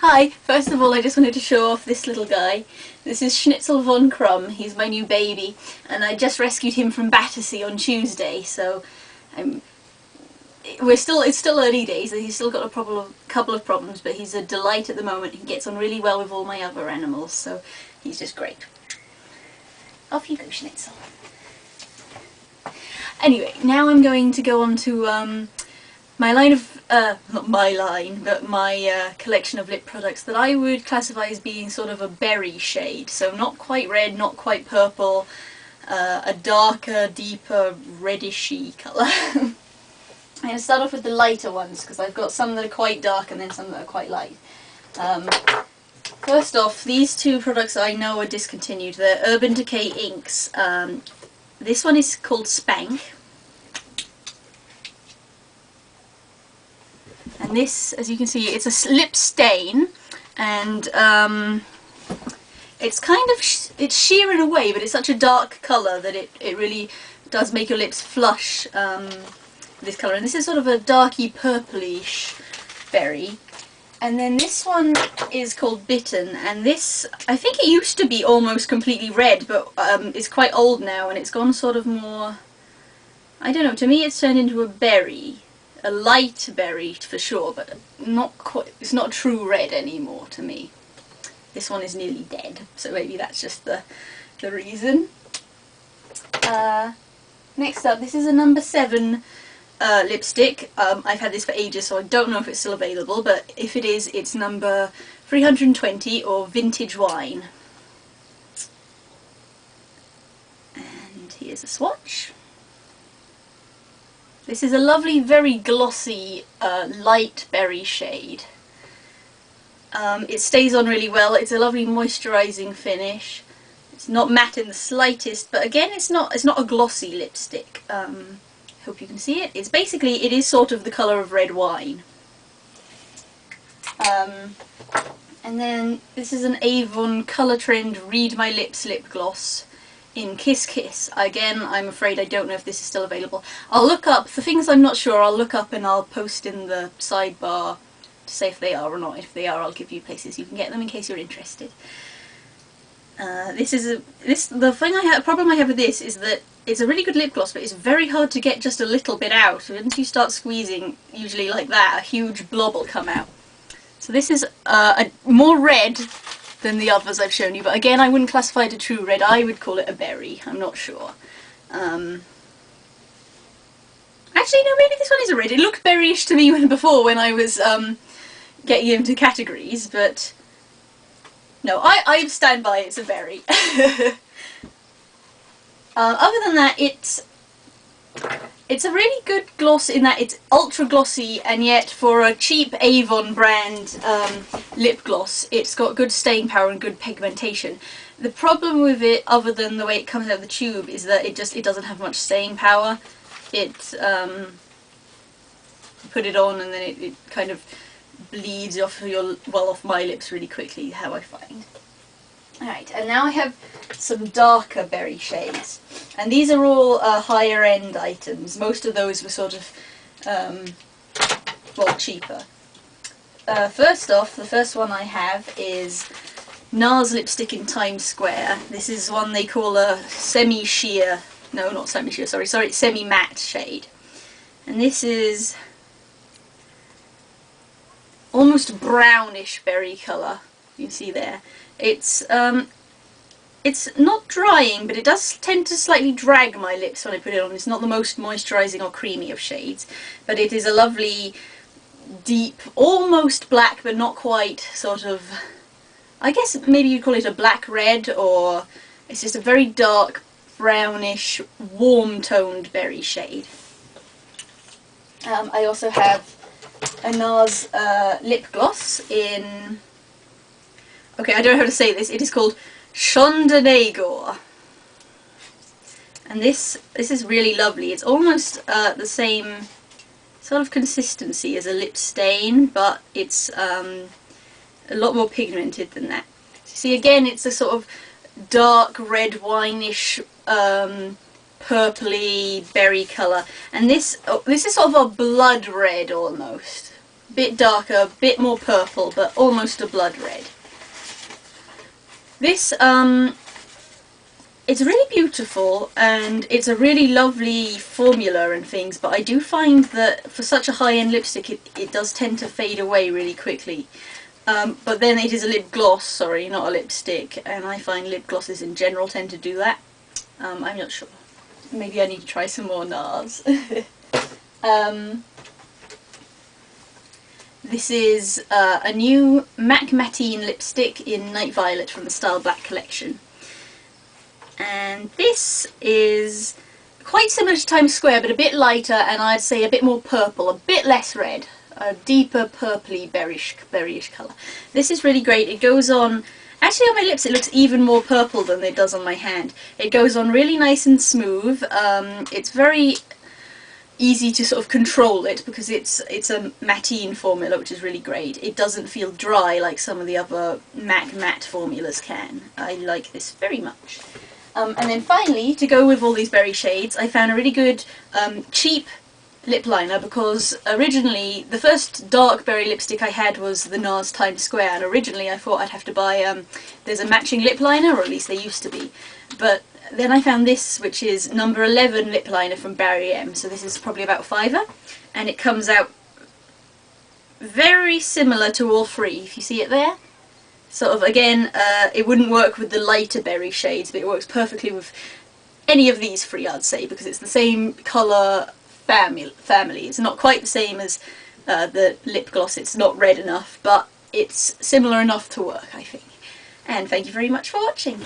Hi, first of all I just wanted to show off this little guy. This is Schnitzel von Krumm. He's my new baby and I just rescued him from Battersea on Tuesday, so it's still early days. He's still got a couple of problems, but he's a delight at the moment. He gets on really well with all my other animals, so he's just great. Off you go, Schnitzel. Anyway, now I'm going to go on to my line of, not my line, but my collection of lip products that I would classify as being sort of a berry shade. So not quite red, not quite purple, a darker, deeper, reddishy colour. I'm going to start off with the lighter ones, because I've got some that are quite dark and then some that are quite light. First off, these two products I know are discontinued. They're Urban Decay inks. This one is called Spank. And this, as you can see, it's a lip stain, and it's kind of it's sheer in a way, but it's such a dark colour that it really does make your lips flush this colour. And this is sort of a darky purplish berry. And then this one is called Bitten, and this, I think it used to be almost completely red, but it's quite old now and it's gone sort of more, I don't know, to me it's turned into a berry. A light berry for sure, but not quite. It's not true red anymore to me. This one is nearly dead, so maybe that's just the reason. Next up, this is a number 7 lipstick. I've had this for ages, so I don't know if it's still available, but if it is, it's number 320, or Vintage Wine. And here's a swatch. This is a lovely, very glossy, light berry shade. It stays on really well. It's a lovely moisturising finish. It's not matte in the slightest, but again, it's not a glossy lipstick. Hope you can see it. It's basically, it is sort of the colour of red wine. And then this is an Avon Colour Trend Read My Lips lip gloss in Kiss Kiss. Again, I'm afraid I don't know if this is still available. I'll look up, the things I'm not sure, I'll look up and I'll post in the sidebar to say if they are or not. If they are, I'll give you places you can get them in case you're interested. The problem I have with this is that it's a really good lip gloss, but it's very hard to get just a little bit out. Once you start squeezing, usually like that, a huge blob will come out. So this is more red than the others I've shown you, but again, I wouldn't classify it a true red. I would call it a berry. I'm not sure. Actually, no, maybe this one is a red. It looked berryish to me before when I was getting into categories, but no, I stand by it's a berry. Other than that, it's a really good gloss in that it's ultra glossy, and yet for a cheap Avon brand lip gloss, it's got good staying power and good pigmentation. The problem with it, other than the way it comes out of the tube, is that it doesn't have much staying power. It put it on and then it kind of bleeds off off my lips really quickly, how I find. Alright, and now I have some darker berry shades, and these are all higher end items. Most of those were sort of, well, cheaper. First off, the first one I have is NARS lipstick in Times Square. This is one they call a semi-sheer, no, not semi-sheer, sorry, semi-matte shade. And this is almost brownish berry colour, you can see there. It's not drying, but it does tend to slightly drag my lips when I put it on. It's not the most moisturising or creamy of shades, but it is a lovely, deep, almost black, but not quite, sort of, I guess maybe you'd call it a black red, or it's just a very dark, brownish, warm-toned berry shade. I also have a NARS lip gloss in, okay, I don't know how to say this, it is called Schondenegor. And this is really lovely. It's almost the same sort of consistency as a lip stain, but it's a lot more pigmented than that. See, again, it's a sort of dark red wine-ish purpley berry colour, and this is sort of a blood red almost. bit darker, bit more purple, but almost a blood red. This, it's really beautiful and it's a really lovely formula and things, but I do find that for such a high-end lipstick it does tend to fade away really quickly. But then it is a lip gloss, sorry, not a lipstick, and I find lip glosses in general tend to do that. I'm not sure. Maybe I need to try some more NARS. This is a new MAC Mattine lipstick in Night Violet from the Style Black collection. And this is quite similar to Times Square, but a bit lighter, and I'd say a bit more purple, a bit less red. A deeper purpley berryish colour. This is really great. It goes on, actually on my lips it looks even more purple than it does on my hand. It goes on really nice and smooth. It's very easy to sort of control it because it's a Mattine formula, which is really great. It doesn't feel dry like some of the other MAC matte formulas can. I like this very much. And then finally, to go with all these berry shades, I found a really good cheap lip liner, because originally the first dark berry lipstick I had was the NARS Times Square, and originally I thought I'd have to buy, there's a matching lip liner, or at least they used to be, but then I found this, which is number 11 lip liner from Barry M, so this is probably about $5, and it comes out very similar to all three, if you see it there. Sort of, again, it wouldn't work with the lighter berry shades, but it works perfectly with any of these three, I'd say, because it's the same colour family. It's not quite the same as the lip gloss, it's not red enough, but it's similar enough to work, I think. And thank you very much for watching.